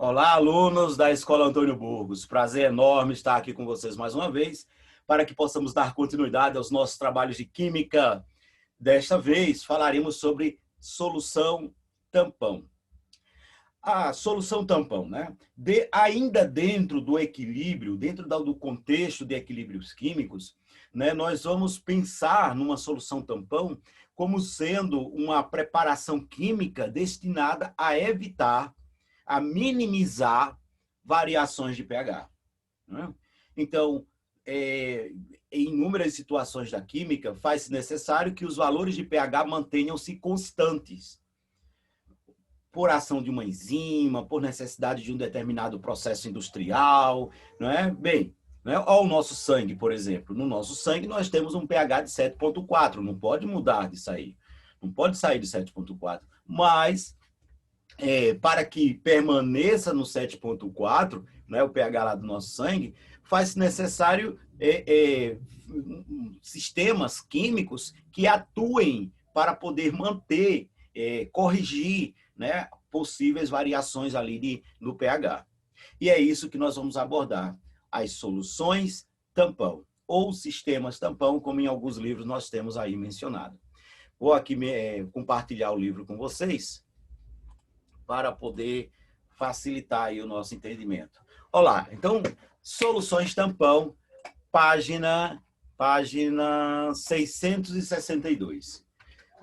Olá, alunos da Escola Antônio Burgos. Prazer enorme estar aqui com vocês mais uma vez, para que possamos dar continuidade aos nossos trabalhos de Química. Desta vez, falaremos sobre solução tampão. A solução tampão, né? Ainda dentro do equilíbrio, dentro do contexto de equilíbrios químicos, né, nós vamos pensar numa solução tampão como sendo uma preparação química destinada a evitar, a minimizar variações de pH. Né? Então, em inúmeras situações da química, faz-se necessário que os valores de pH mantenham-se constantes, por ação de uma enzima, por necessidade de um determinado processo industrial, não é? Bem, né? Olha o nosso sangue, por exemplo. No nosso sangue nós temos um pH de 7,4, não pode mudar disso aí. Não pode sair de 7,4. Mas, para que permaneça no 7,4, né, o pH lá do nosso sangue, faz necessário sistemas químicos que atuem para poder manter, corrigir, né, possíveis variações ali no pH. E é isso que nós vamos abordar, as soluções tampão, ou sistemas tampão, como em alguns livros nós temos aí mencionado. Vou aqui compartilhar o livro com vocês, para poder facilitar aí o nosso entendimento. Olá, então, soluções tampão, página 662.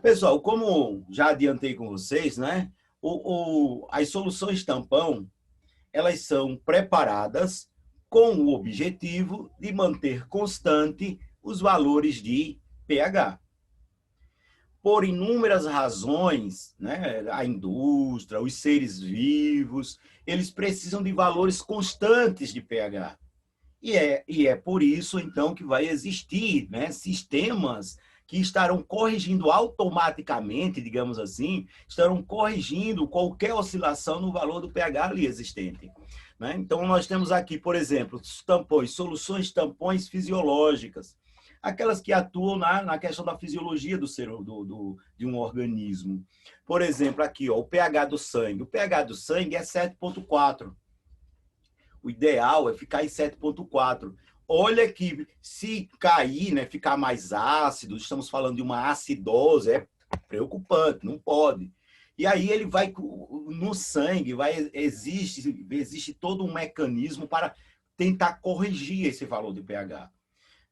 Pessoal, como já adiantei com vocês, né? As soluções tampão, elas são preparadas com o objetivo de manter constante os valores de pH. Por inúmeras razões, né? A indústria, os seres vivos, eles precisam de valores constantes de pH. E é por isso, então, que vai existir, né, sistemas que estarão corrigindo automaticamente, digamos assim, estarão corrigindo qualquer oscilação no valor do pH ali existente. Né? Então, nós temos aqui, por exemplo, tampões, soluções tampões fisiológicas, aquelas que atuam na questão da fisiologia de um organismo. Por exemplo, aqui, ó, o pH do sangue. O pH do sangue é 7,4. O ideal é ficar em 7,4. Olha que se cair, né, ficar mais ácido, estamos falando de uma acidose, é preocupante, não pode. E aí ele vai no sangue, existe todo um mecanismo para tentar corrigir esse valor de pH,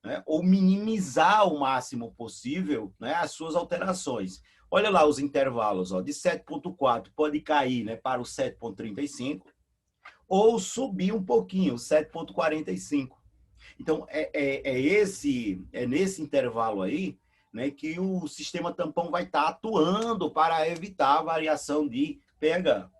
né, ou minimizar o máximo possível, né, as suas alterações. Olha lá os intervalos, ó, de 7,4 pode cair, né, para o 7,35, ou subir um pouquinho, 7,45. Então, nesse intervalo aí, né, que o sistema tampão vai estar atuando para evitar a variação de pH.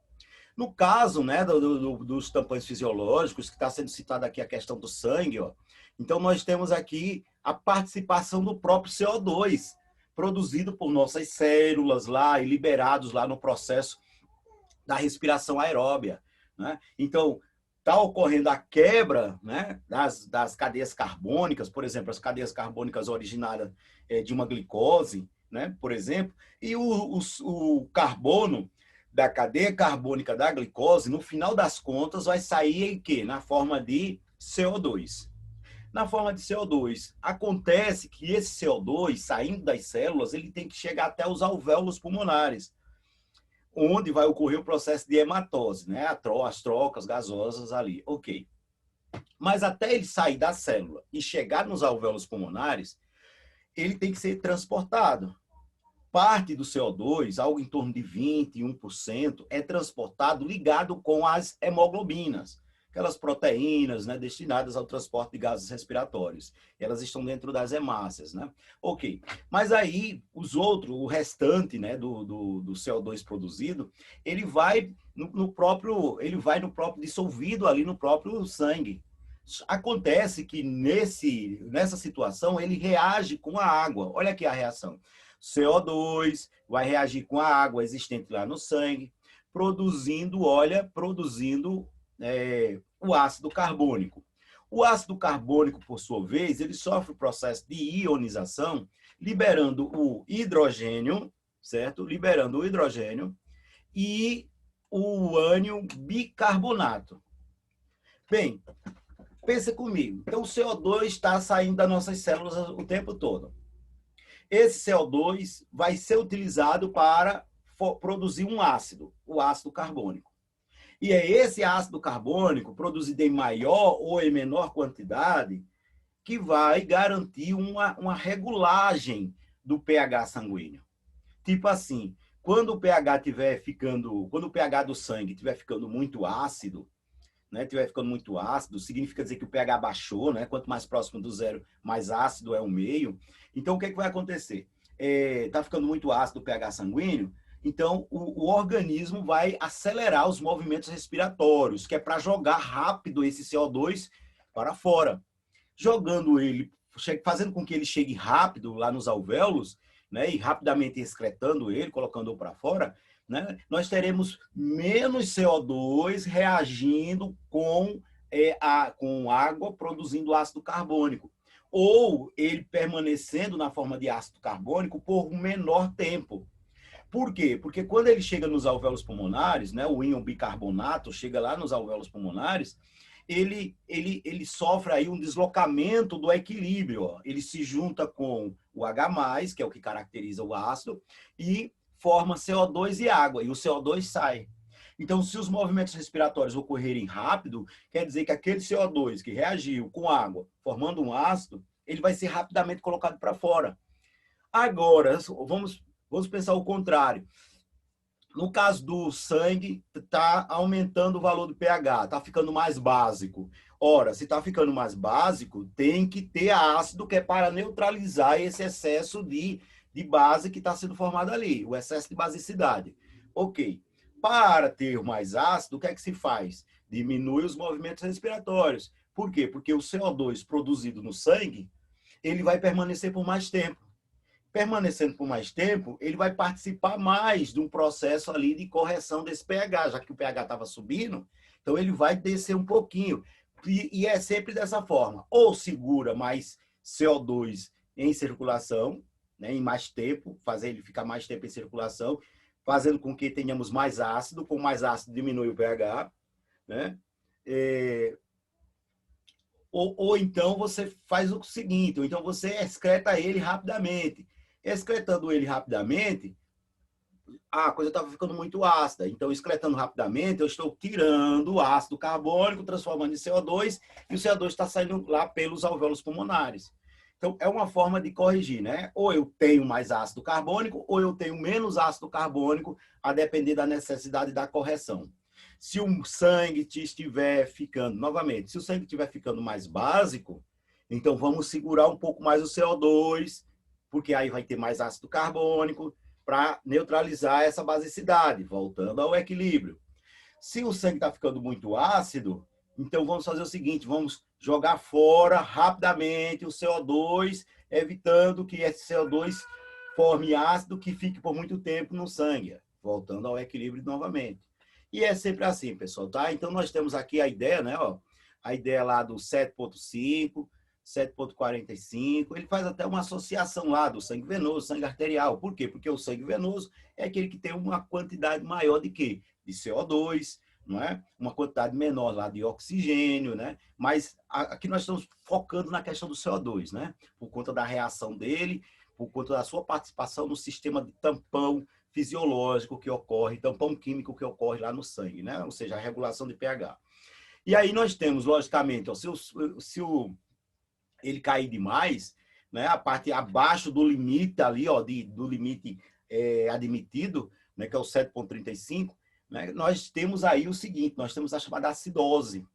No caso, né, dos tampões fisiológicos, que está sendo citada aqui a questão do sangue, ó, então nós temos aqui a participação do próprio CO2, produzido por nossas células lá e liberados lá no processo da respiração aeróbia. Né? Então, está ocorrendo a quebra, né, das cadeias carbônicas, por exemplo, as cadeias carbônicas originárias de uma glicose, né, por exemplo, e o carbono da cadeia carbônica da glicose, no final das contas, vai sair em quê? Na forma de CO2. Na forma de CO2. Acontece que esse CO2, saindo das células, ele tem que chegar até os alvéolos pulmonares, onde vai ocorrer o processo de hematose, né? As trocas gasosas ali. Ok. Mas até ele sair da célula e chegar nos alvéolos pulmonares, ele tem que ser transportado. Parte do CO2, algo em torno de 21%, é transportado ligado com as hemoglobinas, aquelas proteínas, né, destinadas ao transporte de gases respiratórios. Elas estão dentro das hemácias, né? Ok. Mas aí, o restante, né, do CO2 produzido, ele vai no próprio dissolvido ali no próprio sangue. Acontece que nessa situação ele reage com a água. Olha aqui a reação. CO2 vai reagir com a água existente lá no sangue, produzindo o ácido carbônico. O ácido carbônico, por sua vez, ele sofre o processo de ionização, liberando o hidrogênio, certo? Liberando o hidrogênio e o ânion bicarbonato. Bem, pensa comigo. Então, o CO2 está saindo das nossas células o tempo todo. Esse CO2 vai ser utilizado para produzir um ácido, o ácido carbônico. E é esse ácido carbônico, produzido em maior ou em menor quantidade, que vai garantir uma regulagem do pH sanguíneo. Tipo assim, quando o pH do sangue estiver ficando muito ácido, né, estiver ficando muito ácido, significa dizer que o pH baixou, né? Quanto mais próximo do zero, mais ácido é o meio. Então, o que vai acontecer? Está ficando muito ácido o pH sanguíneo, então o organismo vai acelerar os movimentos respiratórios, que é para jogar rápido esse CO2 para fora. Jogando ele, fazendo com que ele chegue rápido lá nos alvéolos, né, e rapidamente excretando ele, colocando-o para fora, né, nós teremos menos CO2 reagindo com água, produzindo ácido carbônico. Ou ele permanecendo na forma de ácido carbônico por um menor tempo. Por quê? Porque quando ele chega nos alvéolos pulmonares, né, o íon bicarbonato chega lá nos alvéolos pulmonares, ele sofre aí um deslocamento do equilíbrio. Ó. Ele se junta com o H+, que é o que caracteriza o ácido, e forma CO2 e água, e o CO2 sai. Então, se os movimentos respiratórios ocorrerem rápido, quer dizer que aquele CO2 que reagiu com água, formando um ácido, ele vai ser rapidamente colocado para fora. Agora, vamos pensar o contrário. No caso do sangue, está aumentando o valor do pH, está ficando mais básico. Ora, se está ficando mais básico, tem que ter ácido que é para neutralizar esse excesso de base que está sendo formado ali, o excesso de basicidade. Ok. Para ter mais ácido, o que é que se faz? Diminui os movimentos respiratórios. Por quê? Porque o CO2 produzido no sangue, ele vai permanecer por mais tempo. Permanecendo por mais tempo, ele vai participar mais de um processo ali de correção desse pH, já que o pH estava subindo, então ele vai descer um pouquinho. E é sempre dessa forma. Ou segura mais CO2 em circulação, né, em mais tempo, fazer ele ficar mais tempo em circulação, fazendo com que tenhamos mais ácido, com mais ácido diminui o pH, né? Ou então você faz o seguinte, ou então você excreta ele rapidamente. Excretando ele rapidamente, a coisa estava ficando muito ácida. Então, excretando rapidamente, eu estou tirando o ácido carbônico, transformando em CO2, e o CO2 está saindo lá pelos alvéolos pulmonares. Então, é uma forma de corrigir, né? Ou eu tenho mais ácido carbônico, ou eu tenho menos ácido carbônico, a depender da necessidade da correção. Se o sangue estiver ficando, novamente, se o sangue estiver ficando mais básico, então vamos segurar um pouco mais o CO2, porque aí vai ter mais ácido carbônico para neutralizar essa basicidade, voltando ao equilíbrio. Se o sangue está ficando muito ácido, então vamos fazer o seguinte, vamos jogar fora rapidamente o CO2, evitando que esse CO2 forme ácido que fique por muito tempo no sangue, voltando ao equilíbrio novamente. E é sempre assim, pessoal, tá? Então nós temos aqui a ideia, né? Ó, a ideia lá do 7,5, 7,45, ele faz até uma associação lá do sangue venoso, sangue arterial. Por quê? Porque o sangue venoso é aquele que tem uma quantidade maior de quê? De CO2, não é? Uma quantidade menor lá de oxigênio, né? Mas aqui nós estamos focando na questão do CO2, né? Por conta da reação dele, por conta da sua participação no sistema de tampão fisiológico que ocorre, tampão químico que ocorre lá no sangue, né? Ou seja, a regulação de pH. E aí nós temos, logicamente, ó, se ele cair demais, né, a parte abaixo do limite ali, ó, do limite admitido, né, que é o 7,35, né, nós temos aí o seguinte, nós temos a chamada acidose.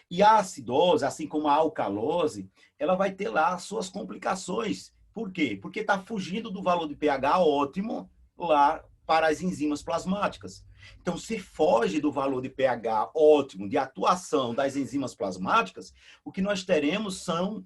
E a acidose, assim como a alcalose, ela vai ter lá as suas complicações. Por quê? Porque está fugindo do valor de pH ótimo lá para as enzimas plasmáticas. Então, se foge do valor de pH ótimo de atuação das enzimas plasmáticas, o que nós teremos são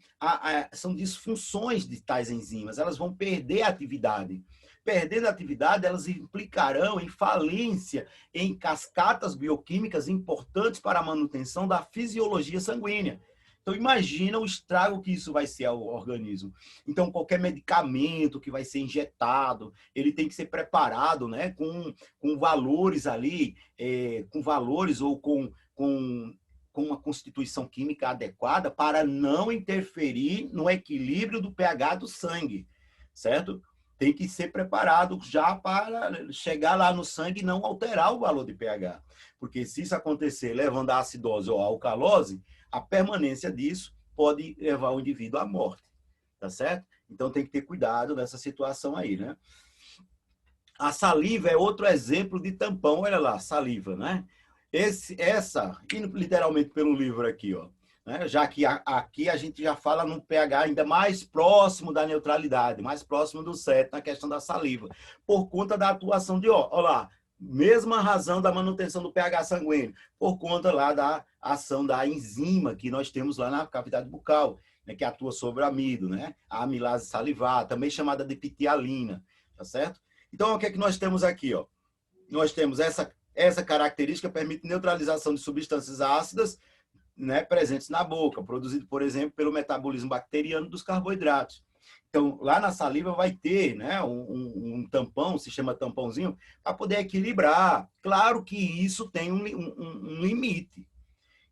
disfunções de tais enzimas. Elas vão perder a atividade. Perdendo a atividade, elas implicarão em falência em cascatas bioquímicas importantes para a manutenção da fisiologia sanguínea. Então, imagina o estrago que isso vai ser ao organismo. Então, qualquer medicamento que vai ser injetado, ele tem que ser preparado, né, com valores ali, com valores ou com uma constituição química adequada para não interferir no equilíbrio do pH do sangue, certo? Tem que ser preparado já para chegar lá no sangue e não alterar o valor de pH. Porque se isso acontecer levando a acidose ou a alcalose, a permanência disso pode levar o indivíduo à morte, tá certo? Então tem que ter cuidado nessa situação aí, né? A saliva é outro exemplo de tampão, olha lá, saliva, né? Indo literalmente pelo livro aqui, ó, né? Já que aqui a gente já fala num pH ainda mais próximo da neutralidade, mais próximo do 7 na questão da saliva, por conta da atuação de, ó lá, mesma razão da manutenção do pH sanguíneo, por conta lá da ação da enzima que nós temos lá na cavidade bucal, né, que atua sobre o amido, né? A amilase salivar, também chamada de ptialina, tá certo? Então, o que é que nós temos aqui, ó? Nós temos essa característica permite neutralização de substâncias ácidas, né, presentes na boca, produzido, por exemplo, pelo metabolismo bacteriano dos carboidratos. Então, lá na saliva vai ter, né, um tampão, se chama tampãozinho, para poder equilibrar. Claro que isso tem um limite.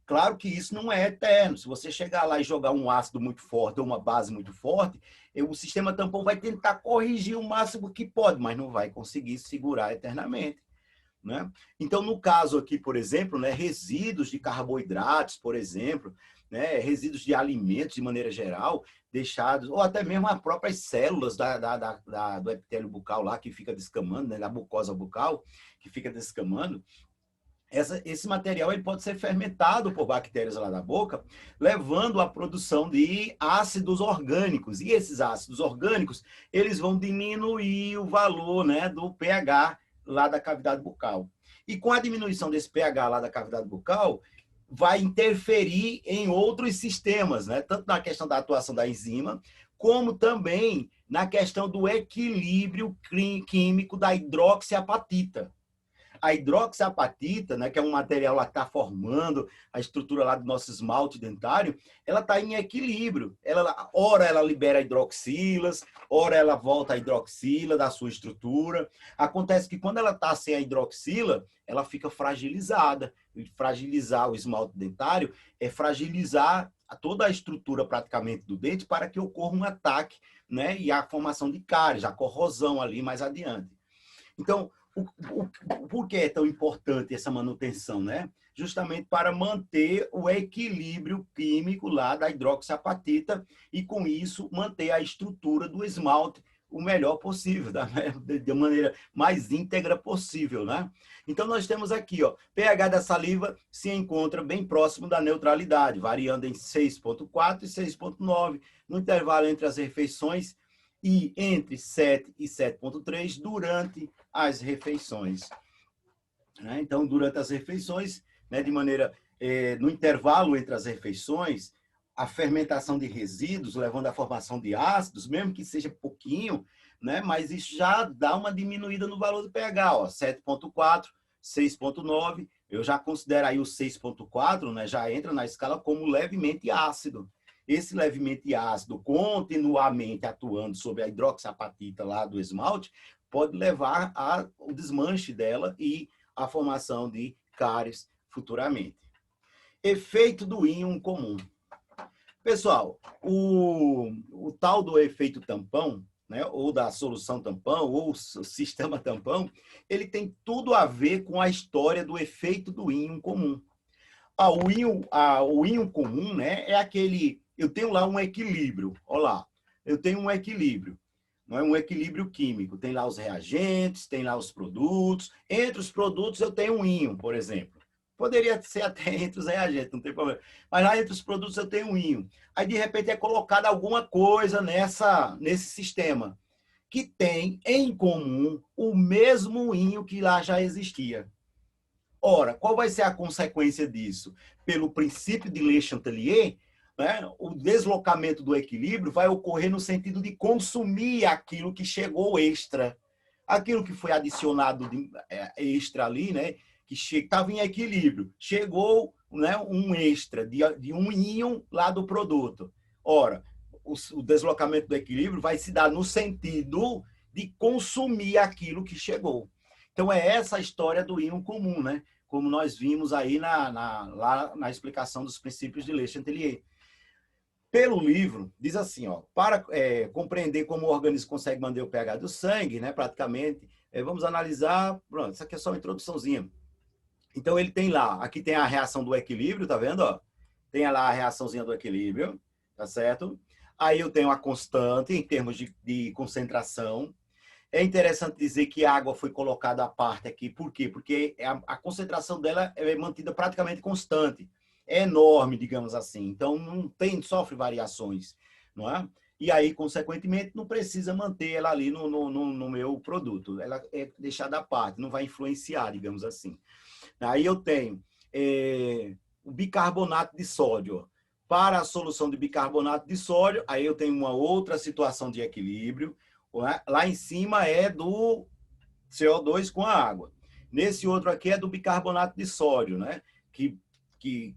Claro que isso não é eterno. Se você chegar lá e jogar um ácido muito forte ou uma base muito forte, o sistema tampão vai tentar corrigir o máximo que pode, mas não vai conseguir segurar eternamente, né? Então, no caso aqui, por exemplo, né, resíduos de carboidratos, por exemplo, né, resíduos de alimentos de maneira geral, deixados, ou até mesmo as próprias células do epitélio bucal lá, que fica descamando, né, da mucosa bucal, que fica descamando, esse material ele pode ser fermentado por bactérias lá da boca, levando à produção de ácidos orgânicos. E esses ácidos orgânicos, eles vão diminuir o valor, né, do pH lá da cavidade bucal. E com a diminuição desse pH lá da cavidade bucal, vai interferir em outros sistemas, né? Tanto na questão da atuação da enzima, como também na questão do equilíbrio químico da hidroxiapatita. A hidroxiapatita, né, que é um material lá que está formando a estrutura lá do nosso esmalte dentário, ela está em equilíbrio. Ora ela libera hidroxilas, ora ela volta a hidroxila da sua estrutura. Acontece que quando ela está sem a hidroxila, ela fica fragilizada. E fragilizar o esmalte dentário é fragilizar toda a estrutura praticamente do dente para que ocorra um ataque, né, e a formação de cáries, a corrosão ali mais adiante. Então, por que é tão importante essa manutenção, né? Justamente para manter o equilíbrio químico lá da hidroxiapatita e, com isso, manter a estrutura do esmalte o melhor possível, da maneira mais íntegra possível, né? Então, nós temos aqui, ó, pH da saliva se encontra bem próximo da neutralidade, variando em 6,4 e 6,9, no intervalo entre as refeições e entre 7 e 7,3 durante as refeições. Então, durante as refeições, né, no intervalo entre as refeições, a fermentação de resíduos, levando à formação de ácidos, mesmo que seja pouquinho, né, mas isso já dá uma diminuída no valor do pH, 7,4, 6,9, eu já considero aí o 6,4, né, já entra na escala como levemente ácido. Esse levemente ácido, continuamente atuando sobre a hidroxiapatita lá do esmalte, pode levar ao desmanche dela e à formação de cáries futuramente. Efeito do íon comum. Pessoal, o tal do efeito tampão, né, ou da solução tampão, ou sistema tampão, ele tem tudo a ver com a história do efeito do íon comum. O íon comum, né, é aquele... Eu tenho lá um equilíbrio, olha lá, eu tenho um equilíbrio, não é um equilíbrio químico, tem lá os reagentes, tem lá os produtos, entre os produtos eu tenho um íon, por exemplo. Poderia ser até entre os reagentes, não tem problema. Mas lá entre os produtos eu tenho um íon. Aí, de repente, é colocada alguma coisa nesse sistema, que tem em comum o mesmo íon que lá já existia. Ora, qual vai ser a consequência disso? Pelo princípio de Le Chatelier, né, o deslocamento do equilíbrio vai ocorrer no sentido de consumir aquilo que chegou extra. Aquilo que foi adicionado extra ali, né, que estava em equilíbrio, chegou né, um extra de um íon lá do produto. Ora, o deslocamento do equilíbrio vai se dar no sentido de consumir aquilo que chegou. Então, é essa a história do íon comum, né? Como nós vimos aí lá na explicação dos princípios de Le Chatelier. Pelo livro, diz assim, ó, para compreender como o organismo consegue manter o pH do sangue, né, praticamente, vamos analisar, pronto, isso aqui é só uma introduçãozinha. Então, ele tem lá, aqui tem a reação do equilíbrio, tá vendo? Ó? Tem lá a reaçãozinha do equilíbrio, tá certo? Aí eu tenho a constante em termos de concentração. É interessante dizer que a água foi colocada à parte aqui. Por quê? Porque a concentração dela é mantida praticamente constante. É enorme, digamos assim. Então, sofre variações. Não é? E aí, consequentemente, não precisa manter ela ali no meu produto. Ela é deixada à parte, não vai influenciar, digamos assim. Aí eu tenho o bicarbonato de sódio. Para a solução de bicarbonato de sódio, aí eu tenho uma outra situação de equilíbrio. Lá em cima é do CO2 com a água. Nesse outro aqui é do bicarbonato de sódio, né? Que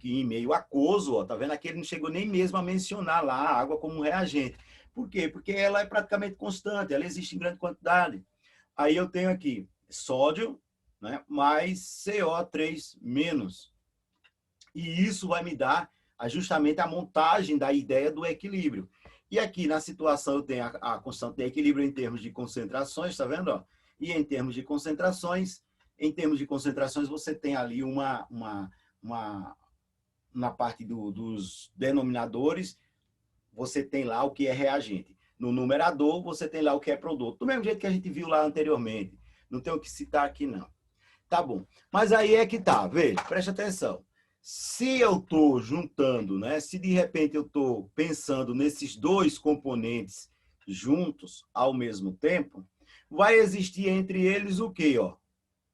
em meio aquoso, ó, tá vendo? Aqui ele não chegou nem mesmo a mencionar lá a água como um reagente. Por quê? Porque ela é praticamente constante, ela existe em grande quantidade. Aí eu tenho aqui sódio, né, mais CO3 menos. E isso vai me dar justamente a montagem da ideia do equilíbrio. E aqui na situação eu tenho a constante de equilíbrio em termos de concentrações, tá vendo? Ó? E em termos de concentrações, você tem ali na parte dos denominadores, você tem lá o que é reagente. No numerador, você tem lá o que é produto. Do mesmo jeito que a gente viu lá anteriormente. Não tem o que citar aqui, não. Tá bom. Mas aí é que tá, veja, preste atenção. Se eu estou juntando, né? Se de repente eu estou pensando nesses dois componentes juntos ao mesmo tempo, vai existir entre eles o quê? Ó?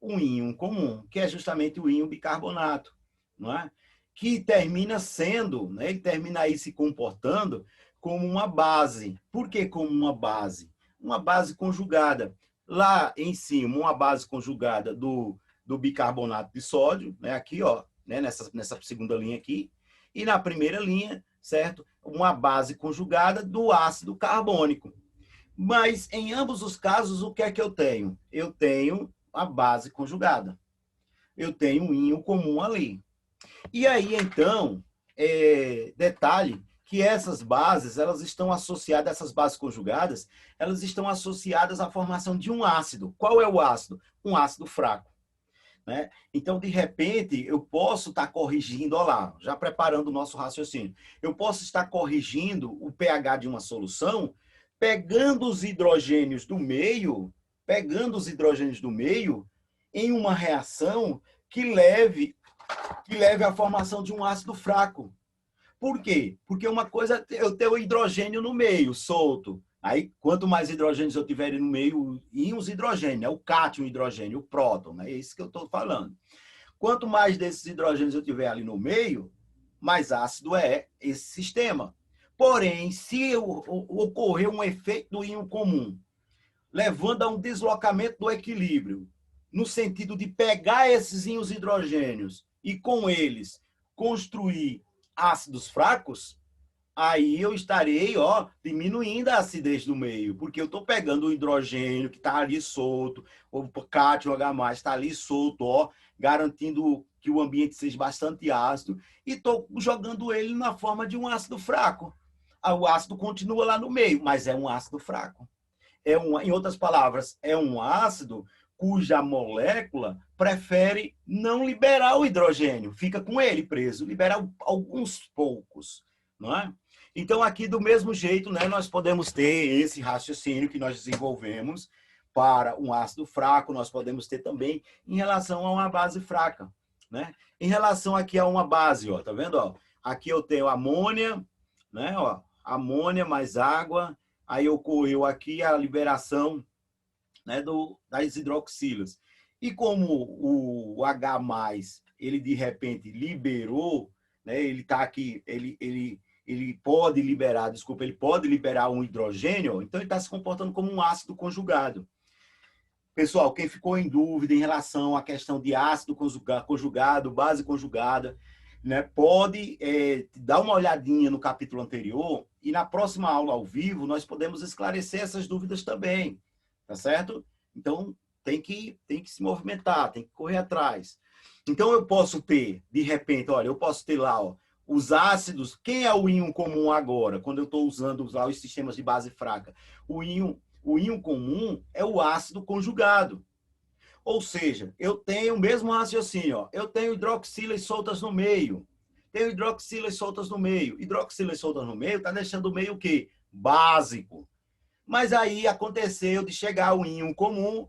Um íon comum, que é justamente o íon bicarbonato, não é? Que termina sendo, né? Ele termina aí se comportando como uma base. Por que como uma base? Uma base conjugada. Lá em cima, uma base conjugada do bicarbonato de sódio, né? Aqui, ó, né? Nessa segunda linha aqui. E na primeira linha, certo? Uma base conjugada do ácido carbônico. Mas, em ambos os casos, o que é que eu tenho? Eu tenho a base conjugada. Eu tenho um íon comum ali. E aí, então, detalhe que essas bases, elas estão associadas, essas bases conjugadas, elas estão associadas à formação de um ácido. Qual é o ácido? Um ácido fraco. Né? Então, de repente, eu posso estar corrigindo, olha lá, já preparando o nosso raciocínio, eu posso estar corrigindo o pH de uma solução, pegando os hidrogênios do meio, em uma reação que leve à formação de um ácido fraco. Por quê? Porque uma coisa é eu ter o hidrogênio no meio, solto. Aí, quanto mais hidrogênios eu tiver no meio, íons hidrogênio, é o cátion hidrogênio, o próton, né? É isso que eu estou falando. Quanto mais desses hidrogênios eu tiver ali no meio, mais ácido é esse sistema. Porém, se ocorrer um efeito do íon comum, levando a um deslocamento do equilíbrio, no sentido de pegar esses íons hidrogênios e, com eles, construir ácidos fracos, aí eu estarei diminuindo a acidez do meio, porque eu estou pegando o hidrogênio que está ali solto, o cátion H+, está ali solto, garantindo que o ambiente seja bastante ácido, e estou jogando ele na forma de um ácido fraco. O ácido continua lá no meio, mas é um ácido fraco. Em outras palavras, é um ácido cuja molécula prefere não liberar o hidrogênio, fica com ele preso, libera alguns poucos, não é? Então, aqui, do mesmo jeito, né, nós podemos ter esse raciocínio que nós desenvolvemos para um ácido fraco, nós podemos ter também em relação a uma base fraca, né? Em relação aqui a uma base, ó, tá vendo? Ó? Aqui eu tenho amônia, né? Ó, amônia mais água, aí ocorreu aqui a liberação, né, das hidroxilas. E como o H+, ele de repente liberou, né, ele está aqui, ele pode liberar um hidrogênio, então ele está se comportando como um ácido conjugado. Pessoal, quem ficou em dúvida em relação à questão de ácido conjugado, base conjugada, né, pode dar uma olhadinha no capítulo anterior e na próxima aula ao vivo nós podemos esclarecer essas dúvidas também, tá certo? Então, tem que se movimentar, tem que correr atrás. Então, eu posso ter, de repente, olha, eu posso ter lá, ó, os ácidos. Quem é o íon comum agora, quando eu estou usando lá os sistemas de base fraca? O íon comum é o ácido conjugado. Ou seja, eu tenho o mesmo raciocínio. Ó. Eu tenho hidroxilas soltas no meio. Tenho hidroxilas soltas no meio. Hidroxilas soltas no meio está deixando o meio o quê? Básico. Mas aí aconteceu de chegar o íon comum,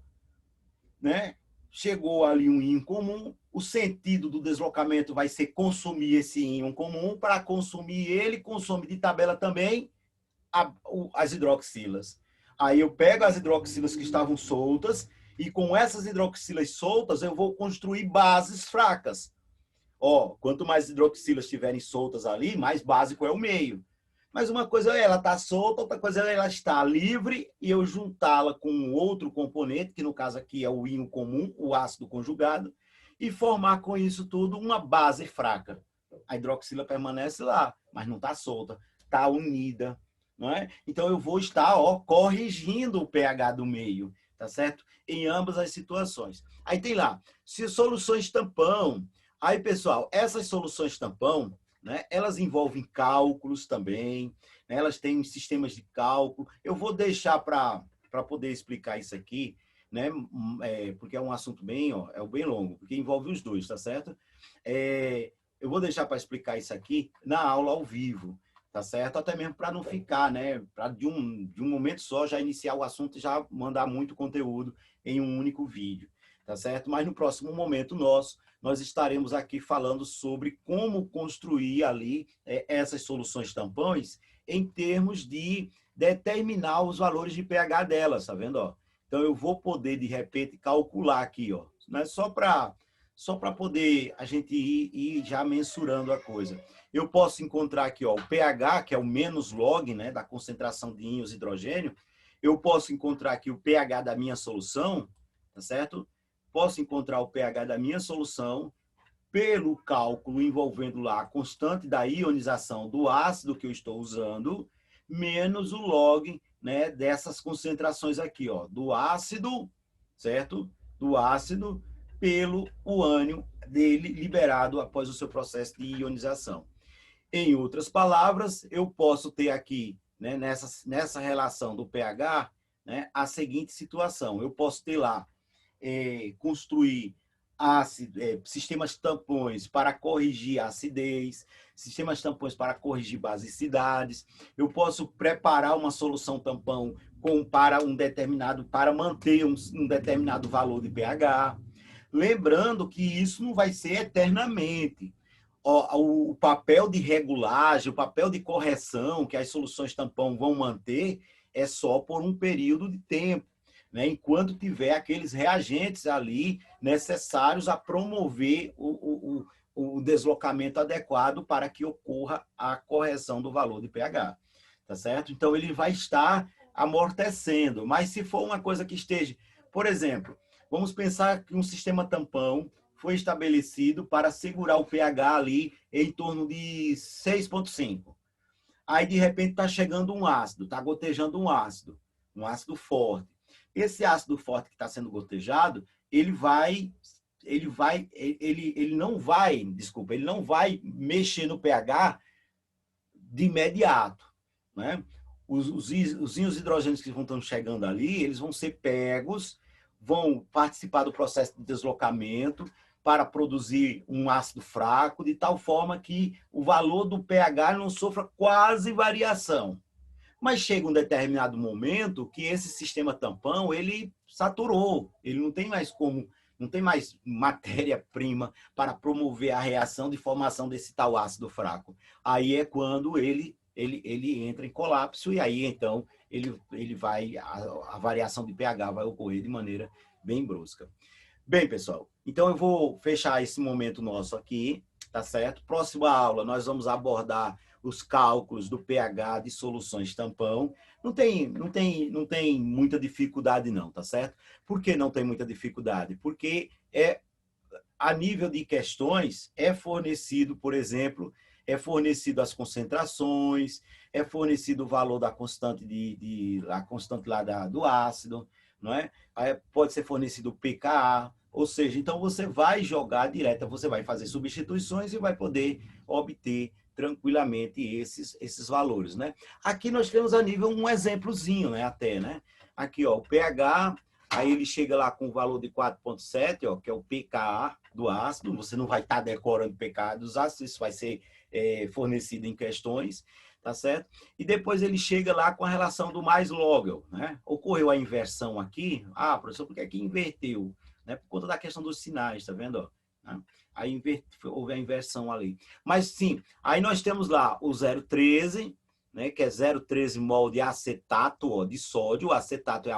né? Chegou ali um íon comum, o sentido do deslocamento vai ser consumir esse íon comum. Para consumir ele, consome de tabela também as hidroxilas. Aí eu pego as hidroxilas que estavam soltas e com essas hidroxilas soltas eu vou construir bases fracas. Ó, quanto mais hidroxilas estiverem soltas ali, mais básico é o meio. Mas uma coisa é ela está solta, outra coisa é ela está livre e eu juntá-la com outro componente, que no caso aqui é o íon comum, o ácido conjugado, e formar com isso tudo uma base fraca. A hidroxila permanece lá, mas não está solta, está unida. Não é? Então, eu vou estar corrigindo o pH do meio, tá certo? Em ambas as situações. Aí tem lá, se soluções tampão. Aí, pessoal, essas soluções tampão, né, elas envolvem cálculos também, né, elas têm sistemas de cálculo. Eu vou deixar para poder explicar isso aqui, né, porque é um assunto bem longo, porque envolve os dois, tá certo? Eu vou deixar para explicar isso aqui na aula ao vivo. Tá certo? Até mesmo para não ficar, né? Para de um momento só já iniciar o assunto e já mandar muito conteúdo em um único vídeo. Tá certo? Mas no próximo momento nós estaremos aqui falando sobre como construir ali essas soluções tampões em termos de determinar os valores de pH delas, tá vendo? Ó? Então eu vou poder, de repente, calcular aqui, ó, né? Só para poder a gente ir já mensurando a coisa. Eu posso encontrar aqui ó, o pH, que é o menos log, né, da concentração de íons hidrogênio. Eu posso encontrar aqui o pH da minha solução, tá certo? Posso encontrar o pH da minha solução pelo cálculo envolvendo lá a constante da ionização do ácido que eu estou usando, menos o log, né, dessas concentrações aqui, ó, do ácido, certo? Do ácido pelo o ânion dele liberado após o seu processo de ionização. Em outras palavras, eu posso ter aqui, né, nessa relação do pH, né, a seguinte situação. Eu posso ter lá, construir sistemas tampões para corrigir a acidez, sistemas tampões para corrigir basicidades. Eu posso preparar uma solução tampão para manter um determinado valor de pH. Lembrando que isso não vai ser eternamente. O papel de regulagem, o papel de correção que as soluções tampão vão manter é só por um período de tempo, né? Enquanto tiver aqueles reagentes ali necessários a promover o deslocamento adequado para que ocorra a correção do valor de pH, tá certo? Então, ele vai estar amortecendo, mas se for uma coisa que esteja, por exemplo, vamos pensar que um sistema tampão foi estabelecido para segurar o pH ali em torno de 6,5. Aí, de repente, está chegando um ácido, está gotejando um ácido forte. Esse ácido forte que está sendo gotejado, ele não vai mexer no pH de imediato, né? Os íons hidrogênios que estão chegando ali, eles vão ser pegos, vão participar do processo de deslocamento para produzir um ácido fraco, de tal forma que o valor do pH não sofra quase variação. Mas chega um determinado momento que esse sistema tampão, ele saturou, ele não tem mais matéria-prima para promover a reação de formação desse tal ácido fraco. Aí é quando ele entra em colapso e aí então a variação de pH vai ocorrer de maneira bem brusca. Bem, pessoal, então eu vou fechar esse momento nosso aqui, tá certo? Próxima aula nós vamos abordar os cálculos do pH de soluções tampão. Não tem muita dificuldade não, tá certo? Por que não tem muita dificuldade? Porque a nível de questões, é fornecido, por exemplo, é fornecido as concentrações, é fornecido o valor da constante a constante lá do ácido, não é? Aí pode ser fornecido o pKa, ou seja, então você vai jogar direto, você vai fazer substituições e vai poder obter tranquilamente esses valores, né? Aqui nós temos a nível um exemplozinho, né, até, né? Aqui, ó, o pH, aí ele chega lá com o valor de 4,7, ó, que é o pKa do ácido, você não vai estar decorando o pKa dos ácidos, isso vai ser fornecido em questões, tá certo? E depois ele chega lá com a relação do mais log, né? Ocorreu a inversão aqui, professor, por que aqui inverteu? Né? Por conta da questão dos sinais, tá vendo? Né? Aí houve a inversão ali. Mas sim, aí nós temos lá o 0,13, né? Que é 0,13 mol de acetato, ó, de sódio. O acetato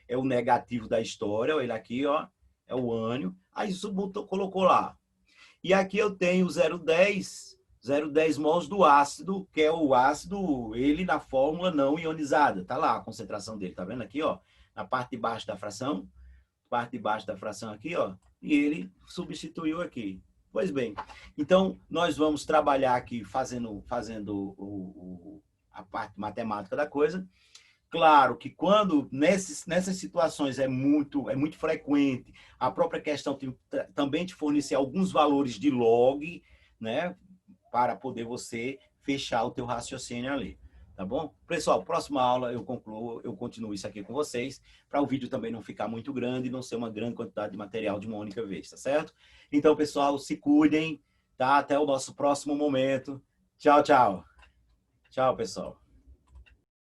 é o negativo da história, olha ele aqui, ó, é o ânion. Aí isso colocou lá. E aqui eu tenho 0,10 mols do ácido, que é o ácido, ele na fórmula não ionizada. Tá lá a concentração dele, tá vendo aqui, ó? Na parte de baixo da fração, aqui, ó, e ele substituiu aqui. Pois bem, então nós vamos trabalhar aqui fazendo a parte matemática da coisa. Claro que quando nessas situações é muito frequente a própria questão também te fornecer alguns valores de log, né, para poder você fechar o teu raciocínio ali, tá bom? Pessoal, próxima aula eu continuo isso aqui com vocês, para o vídeo também não ficar muito grande e não ser uma grande quantidade de material de uma única vez, tá certo? Então, pessoal, se cuidem, tá? Até o nosso próximo momento. Tchau, tchau. Tchau, pessoal.